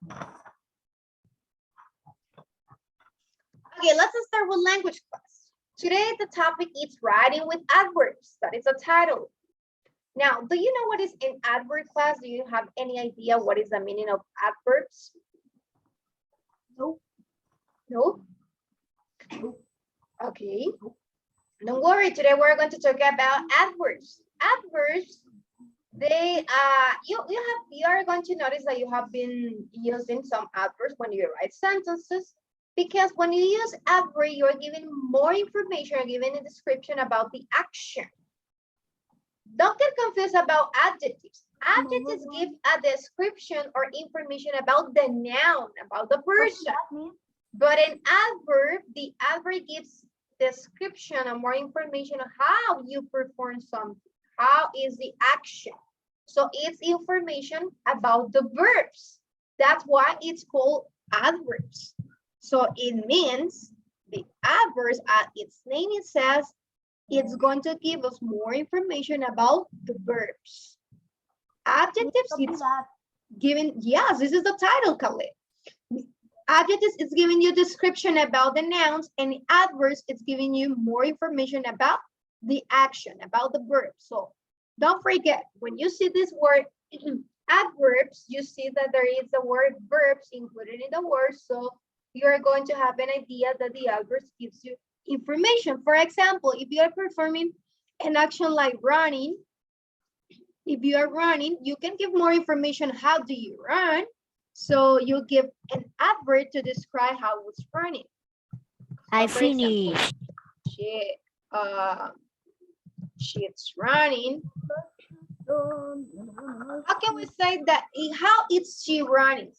Okay, let's start with language class. Today the topic is writing with adverbs. That is the title. Now, do you know what is an adverb class? Do you have any idea what is the meaning of adverbs? No. No? Okay. Don't worry, today we're going to talk about adverbs. Adverbs, they you are going to notice that you have been using some adverbs when you write sentences, because when you use adverb, you're giving more information, you're giving a description about the action. Don't get confused about adjectives. Adjectives give a description or information about the noun, about the person. But an adverb, the adverb gives description and more information on how you perform something. How is the action? So it's information about the verbs. That's why it's called adverbs. So it means the adverbs, at its name it says, it's going to give us more information about the verbs. Adjectives, it's giving, yes, this is the title, Khaled. Adjectives, it's giving you description about the nouns, and adverbs, it's giving you more information about the action, about the verb. So don't forget, when you see this word adverbs, you see that there is the word verbs included in the word. So you're going to have an idea that the adverbs gives you information. For example, if you are performing an action like running, if you are running, you can give more information. How do you run? So you give an adverb to describe how it's running. I So finished. She's running. How can we say that? How is she running?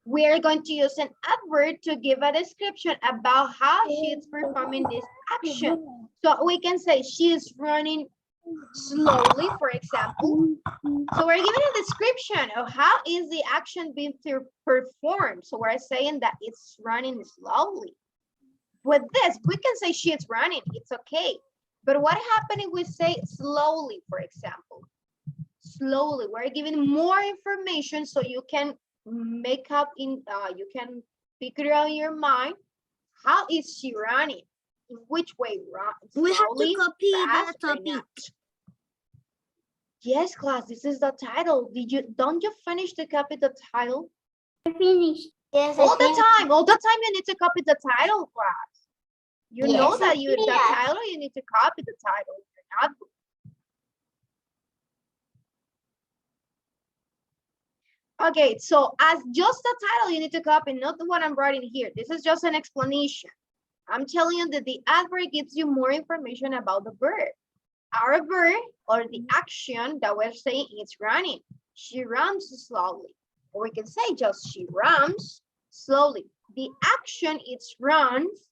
We are going to use an adverb to give a description about how she is performing this action. So we can say she is running slowly, for example. So we're giving a description of how is the action being performed. So we're saying that it's running slowly. With this, we can say she is running, it's okay. But what happens if we say slowly, for example? Slowly, we're giving more information so you can make up in, you can figure out in your mind, how is she running? In which way run? We have to copy the topic. Yes, class, this is the title. Don't you finish to copy the title? I finished. Yes, all the time you need to copy the title, class. You know that the title, you need to copy the title. You're not. Okay, so as just the title, you need to copy, not what I'm writing here. This is just an explanation. I'm telling you that the adverb gives you more information about the verb. Our verb, or the action that we're saying, is running. She runs slowly. Or we can say just she runs slowly. The action is runs.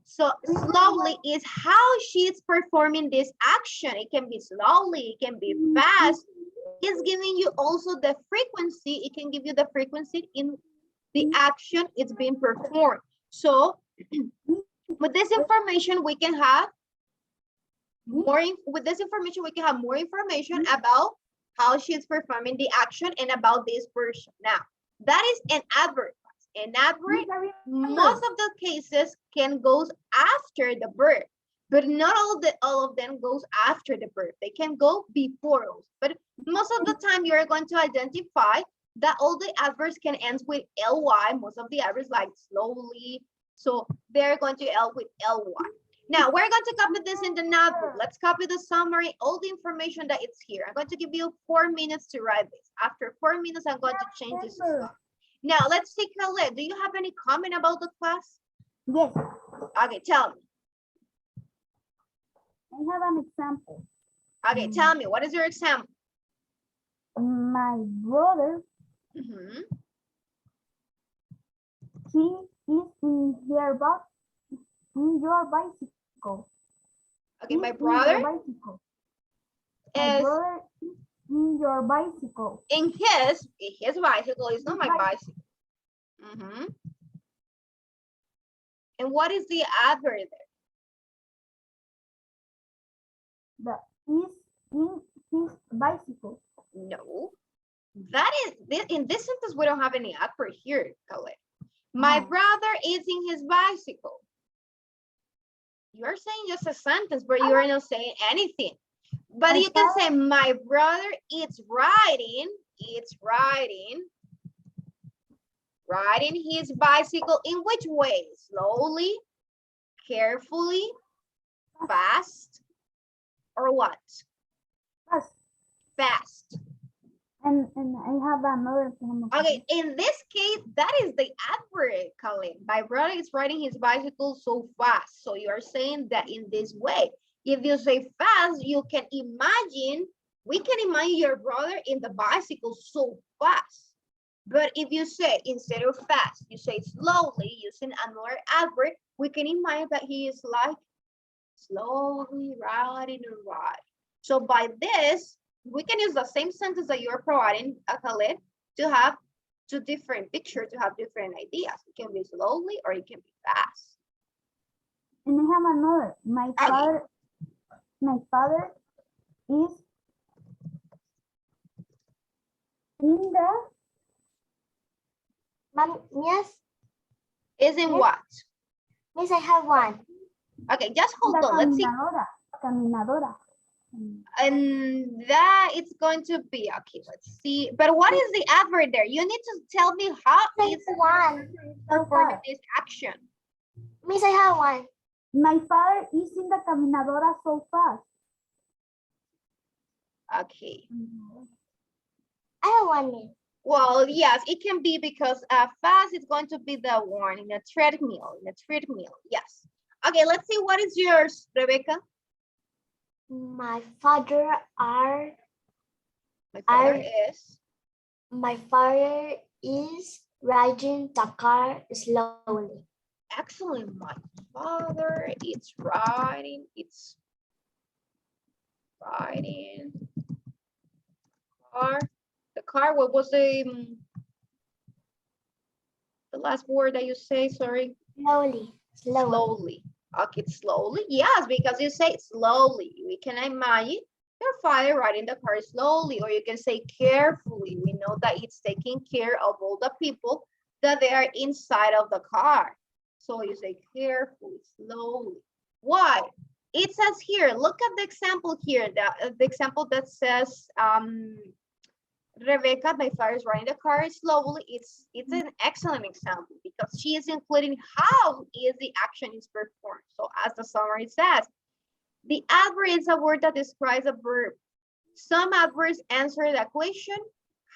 So slowly is how she's performing this action. It can be slowly, it can be fast. It's giving you also the frequency. It can give you the frequency in the action it's being performed. So with this information, we can have more information about how she's performing the action and about this person. Now, that is an adverb. An adverb, most of the cases can goes after the verb, but not all of them goes after the verb. They can go before us, but most of the time you are going to identify that all the adverbs can end with ly. Most of the adverbs like slowly, so they're going to end with ly. Now we're going to copy this in the notebook. Let's copy the summary, all the information that it's here. I'm going to give you 4 minutes to write this. After 4 minutes, I'm going to change this. Now let's take a look. Do you have any comment about the class? Yes. Okay, tell me. I have an example. Okay, tell me, what is your example? My brother, he is in your bicycle. Okay, my brother is in your bicycle. In his bicycle. It's not my bicycle. And what is the adverb there? Is in his bicycle. No. That is, in this sentence, we don't have any adverb here, Khaled. My No. brother is in his bicycle. You are saying just a sentence, but you are not saying anything. But My you can say, my brother is riding his bicycle. In which way? Slowly, carefully, fast, or what? Fast. Fast. And I have another example. Okay, in this case, that is the adverb, Khalid. My brother is riding his bicycle so fast. So you are saying that in this way. If you say fast, you can imagine, we can imagine your brother in the bicycle so fast. But if you say, instead of fast, you say slowly using another adverb, we can imagine that he is like slowly riding and riding. So by this, we can use the same sentence that you're providing, Khaled, to have two different pictures, to have different ideas. It can be slowly or it can be fast. And I have another. My father is in the Yes, Is in what? Miss, I have one. Okay, just hold on. Let's see. Caminadora. And that it's going to be, okay, let's see. But what is the adverb there? You need to tell me how Miss, it's one. performing this action. Miss, I have one. My father is in the caminadora so fast. Okay. I have one, Miss. Well, yes, it can be because fast is going to be the one in a treadmill, yes. Okay, let's see what is yours, Rebecca. My father My father is riding the car slowly. excellent. My father is riding, car. The car, what was the last word that you say, sorry? Slowly. Slowly. Okay, slowly. Yes, because you say slowly. We can imagine your father riding the car slowly, or you can say carefully. We know that it's taking care of all the people that they are inside of the car. So you say carefully, slowly. Why? It says here, look at the example here, the example that says, Rebecca, my father is riding the car slowly. It's an excellent example because she is including how is the action is performed. So as the summary says, the adverb is a word that describes a verb. Some adverbs answer the question,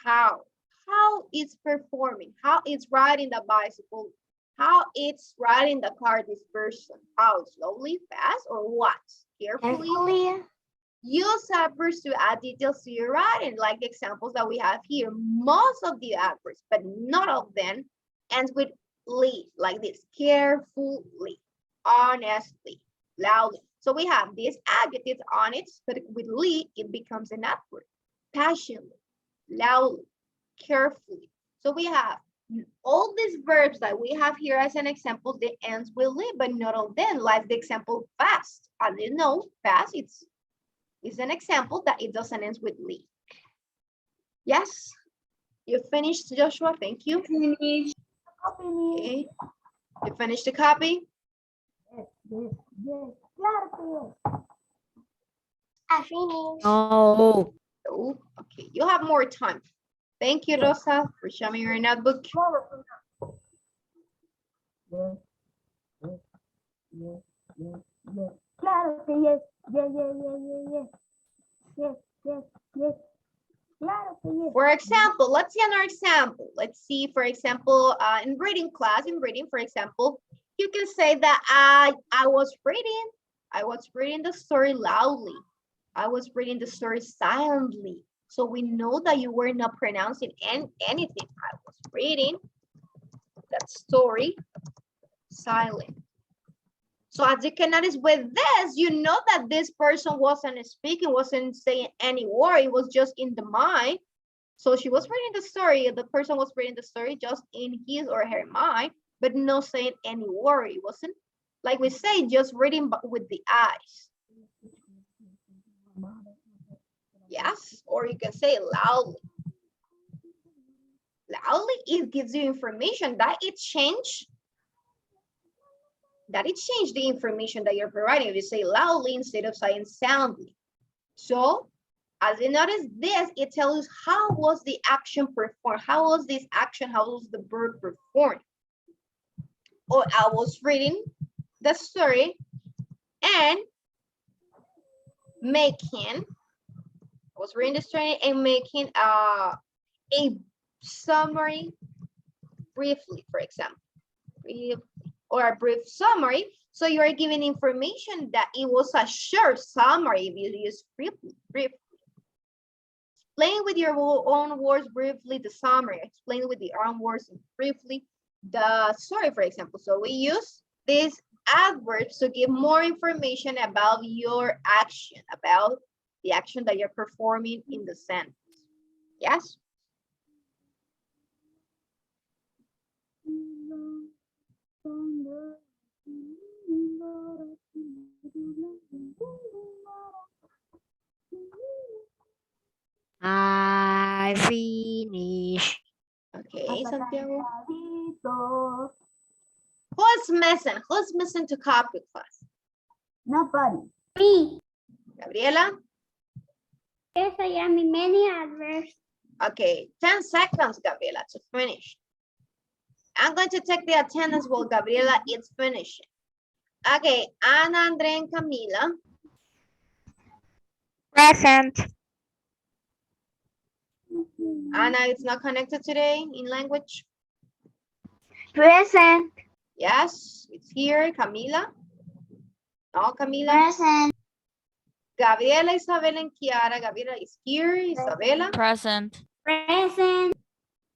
how it's performing, how it's riding the bicycle, how it's riding the car, this person, how slowly, fast, or what? Carefully. Use adverbs to add details to your writing, like the examples that we have here. Most of the adverbs, but not all of them, ends with "ly," like this: carefully, honestly, loudly. So we have these adjectives on it, but with "ly," it becomes an adverb. Passionately, loudly, carefully. So we have all these verbs that we have here as an example, they ends with "ly," but not all of them. Like the example fast. As you know, fast, it's an example that it doesn't end with "ly." Yes, you finished, Joshua. Thank you. Finish. Okay. You finished the copy? Yes. Claro que yes. I finished. Oh, okay. You have more time. Thank you, Rosa, for showing me your notebook. Yes. Claro que yes. Yes. Claro que yes. For example, let's see another example. Let's see, for example, in reading class, for example, you can say that I was reading the story loudly. I was reading the story silently. So we know that you were not pronouncing anything. I was reading that story silent. So as you can notice with this, you know that this person wasn't speaking, wasn't saying any word. It was just in the mind. So she was reading the story. The person was reading the story just in his or her mind, but not saying any word. It wasn't, like we say, just reading with the eyes. Yes, or you can say it loudly. Loudly, it gives you information that it changed the information that you're providing. If you say loudly instead of saying soundly. So as you notice this, it tells you how was the action performed, how was this action, how was the verb performed. Or I was reading the story and making a summary briefly, for example, or a brief summary. So you are giving information that it was a short summary if you use briefly. Explain with your own words briefly the summary. Explain with your own words briefly the story, for example. So we use these adverbs to give more information about your action, about the action that you're performing in the sentence. Yes? I finish. Okay, Santiago. Cantadito. Who's missing? Who's missing to copy, class? Nobody. Me. Gabriela? Yes, I am in many adverbs. Okay, 10 seconds, Gabriela, to finish. I'm going to take the attendance while Gabriela is finishing. Okay, Ana, Andrea, and Camila. Present. Ana, it's not connected today in language. Present. Yes, it's here. Camila. No, Camila. Present. Gabriela, Isabela, and Kiara. Gabriela is here. Isabela. Present. Present.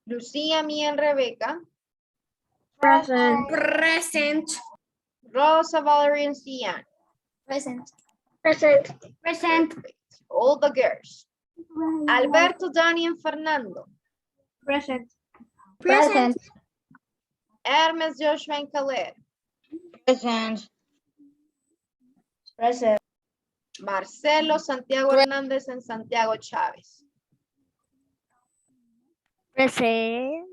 Lucia, Mia, and Rebecca. Present. Present. Rosa, Valerie, and Cian. Present. Present. Present. Perfect. All the girls. Alberto, Dani, and Fernando. Present. Present. Hermes, Joshua, and Khaled. Present. Present. Marcelo, Santiago Hernández, and Santiago Chávez. Present.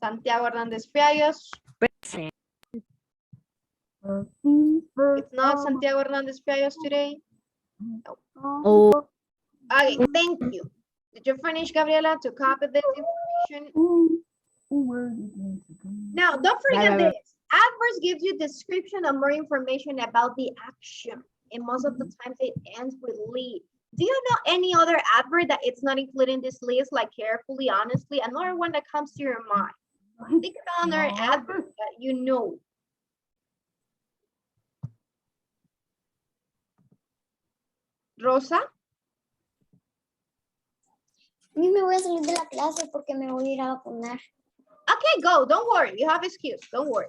Santiago Hernández Fiallos. Present. It's not Santiago Hernández Fiallos today. Oh. Okay, thank you. Did you finish, Gabriela, to copy this information? Now, don't forget this. Adverbs gives you description and more information about the action. And most of the times it ends with "ly." Do you know any other adverb that it's not included in this list, like carefully, honestly? Another one that comes to your mind. Think about another adverb that you know. Rosa? A mí me voy a salir de la clase porque me voy a ir a vacunar. Okay, go. Don't worry. You have excuse. Don't worry.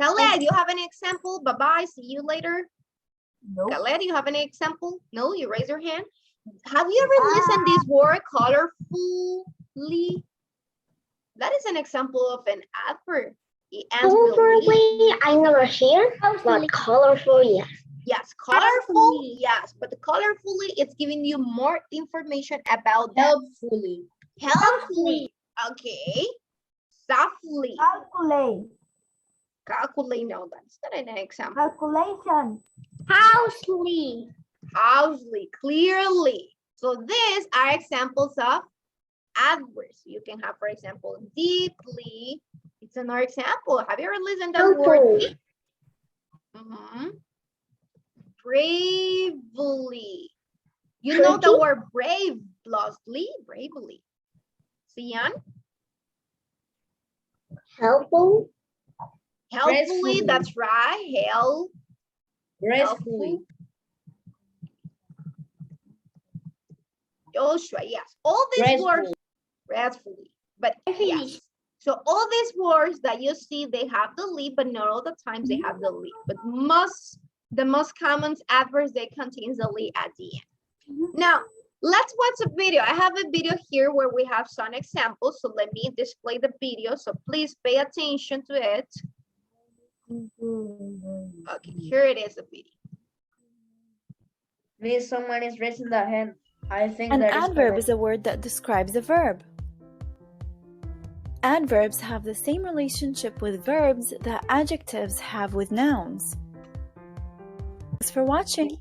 Khaled, you have any example? Bye-bye. See you later. Nope. Khaled, you have any example? No, you raise your hand. Have you ever listened this word colorfully? That is an example of an adverb. It ends with "ly." Colorfully, I never hear, but colorful, yeah. Yes, colorful, yes, but colorfully, it's giving you more information about that. Helpfully. Helpfully. Okay. Softly. Calculate. Calculate. No, that's not an example. Calculation. Housely. Housely, clearly. So these are examples of adverbs. You can have, for example, deeply. It's another example. Have you ever listened to the word? Bravely. You know the word brave, Blosly, bravely. Cian? Helpful. Helpfully, Gracefully. that's right. Gracefully. Joshua, yes. All these words, gracefully. But yes. So all these words that you see, they have the "ly," but not all the times they have the "ly." But the most common adverbs, they contain the "ly" at the end. Now, let's watch a video. I have a video here where we have some examples. So let me display the video. So please pay attention to it. Okay, here it is, the video. Please, someone is raising their hand. I think An that is adverb correct. is a word that describes a verb. Adverbs have the same relationship with verbs that adjectives have with nouns. Thanks for watching.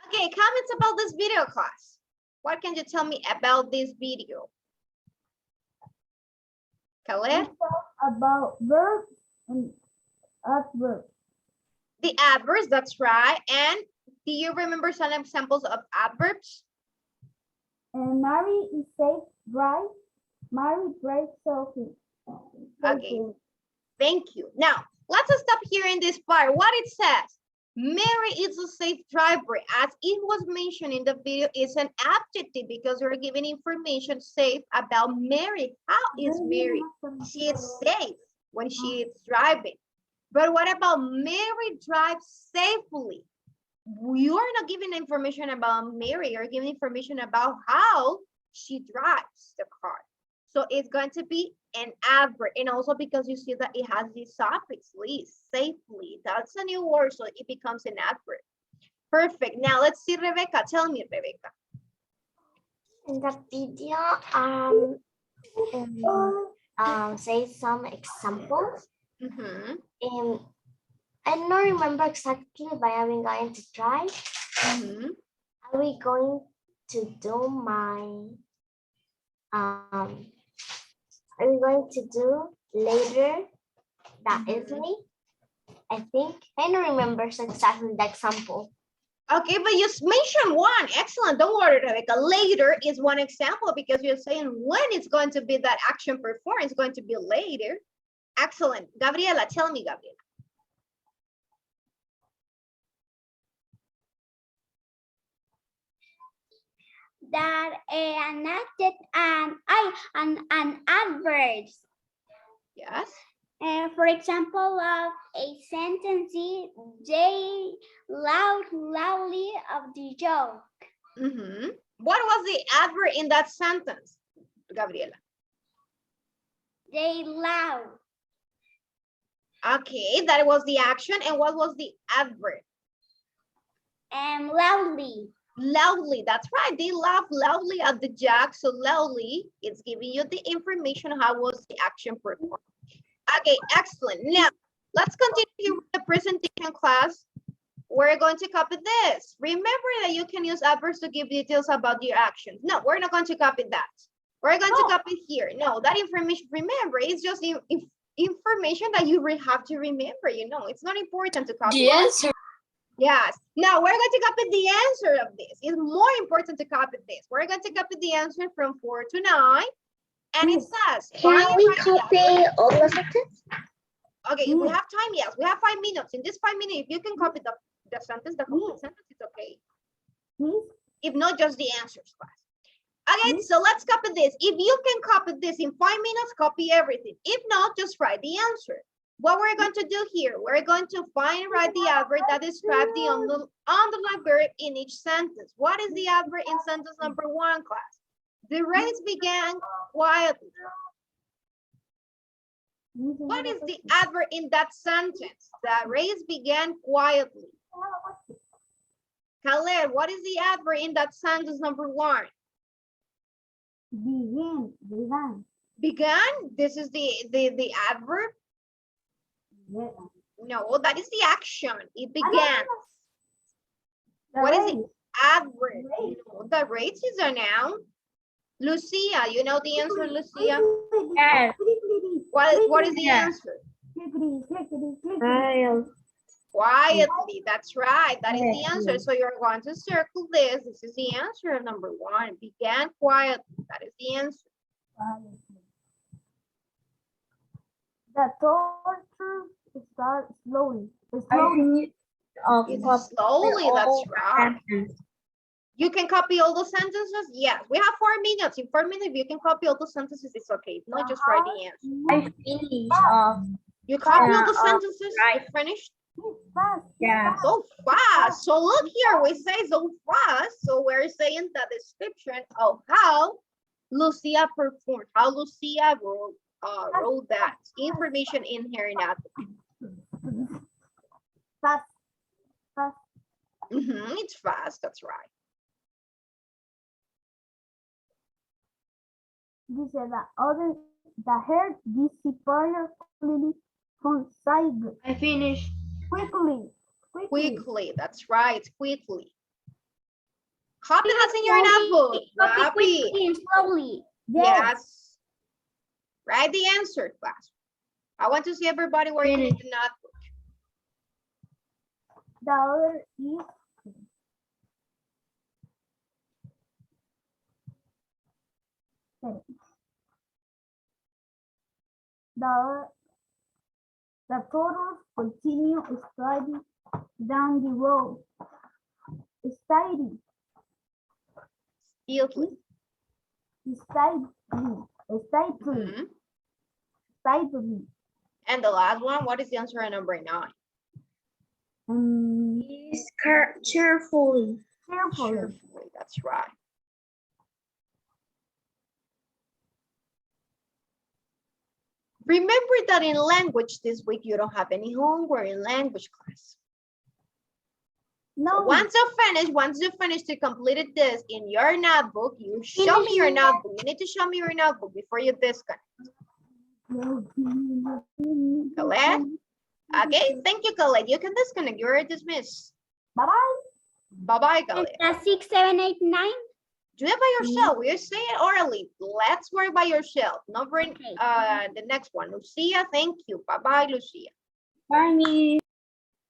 Okay, comments about this video class. What can you tell me about this video? Khaled? About verbs and adverbs. The adverbs, that's right. And do you remember some examples of adverbs? And Mary is safe, right? Mary breaks Sophie. Okay. Thank you. Now, let's stop here in this part. What it says, Mary is a safe driver. As it was mentioned in the video, it's an adjective because we're giving information safe about Mary. How is Mary? She is safe when she is driving. But what about Mary drives safely? You are not giving information about Mary. You're giving information about how she drives the car. So it's going to be an adverb. And also because you see that it has this suffix, safely. That's a new word, so it becomes an adverb. Perfect. Now let's see Rebecca. Tell me, Rebecca. In the video, say some examples. Mm-hmm. I don't remember exactly, but I'm going to try. Mm-hmm. Are we going to do my are we going to do later that easily? I think I don't remember exactly the example. Okay, but you mentioned one. Excellent. Don't worry, Rebecca. Later is one example because you're saying when it's going to be that action performed, it's going to be later. Excellent. Gabriela, tell me, Gabriela. That an adverbs. Yes. For example, of a sentence, they loudly of the joke. Mm-hmm. What was the adverb in that sentence, Gabriela? They loud. Okay, that was the action. And what was the adverb? Loudly. Loudly, that's right. They laugh loudly at the joke. So loudly, it's giving you the information how was the action performed. Okay, excellent. Now, let's continue with the presentation class. We're going to copy this. Remember that you can use adverbs to give details about your actions. No, we're not going to copy that. We're going to copy here. No, that information, remember, it's just information that you have to remember. You know, it's not important to copy. Yes. Yes. Now we're going to copy the answer of this. It's more important to copy this. We're going to copy the answer from 4 to 9. And it says, Can we copy all the sentences? okay, if we have time, yes. We have 5 minutes. In this 5 minutes, if you can copy the sentence, the complete sentence, it's okay. If not, just the answers, class. Okay, so let's copy this. If you can copy this in 5 minutes, copy everything. If not, just write the answer. What we're going to do here, we're going to find and write the adverb that describes the underlined verb in each sentence. What is the adverb in sentence number 1, class? The race began quietly. What is the adverb in that sentence? The race began quietly. Khaled, what is the adverb in that sentence number 1? Began. Began? This is the adverb? No, that is the action. It began. What is the adverb? No, the race is a noun. Lucia, you know the answer, Lucia? Yes. What is the answer? Quietly, that's right. That is the answer. So you're going to circle this. This is the answer, number 1. Began quietly. That is the answer. The torture starts slowly. It's slowly, that's right. You can copy all the sentences? Yes. We have 4 minutes. In 4 minutes, if you can copy all the sentences, it's okay. If not, just write the answer. I finished. You copy all the sentences? right. You finished? Yeah. So fast. So look here, we say so fast. So we're saying the description of how Lucia performed, how Lucia wrote that information in here in that. Fast. It's fast, that's right. Dice the hair disappeared from sight. I finished. Quickly. Quickly, that's right, quickly. Copy that's in your notebook. Copy. Quickly and slowly. Yes. Write the answer, class. I want to see everybody working in the notebook. The other is the photos continue sliding down the road. Steady. Stealthily. Mhm. And the last one, what is the answer on number 9? Cheerfully. Cheerfully, that's right. Remember that in language this week, you don't have any homework in language class. No. Once you finish to complete this in your notebook, you show me your notebook. You need to show me your notebook before you disconnect. Colette? Okay, thank you, Colette. You can disconnect. You're dismissed. Bye-bye. Bye-bye, Colette. 6, 7, 8, 9. Do it by yourself. You say it orally. Let's work by yourself. Number the next one. Lucia, thank you. Bye-bye, Lucia. Bye.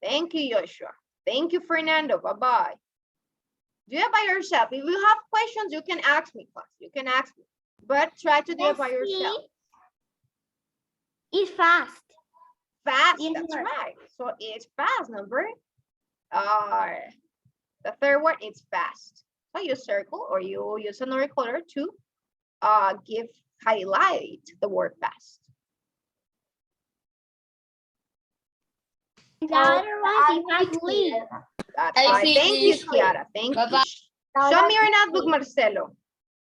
Thank you, Joshua. Thank you, Fernando. Bye-bye. Do it by yourself. If you have questions, you can ask me, class. You can ask me. But try to do it by yourself. It's fast. Fast, that's right. So it's fast, number. The third one, it's fast. So you circle or you use another color to highlight the word fast. The other one is quickly. That's right. Thank you, Kiara. Thank you. Show me your notebook, Marcelo.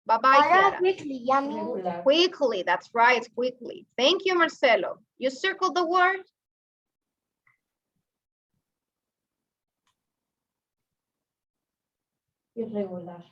Bye-bye, Kiara. Quickly, yummy. Quickly, that's right, quickly. Thank you, Marcelo. You circled the word. Irregular.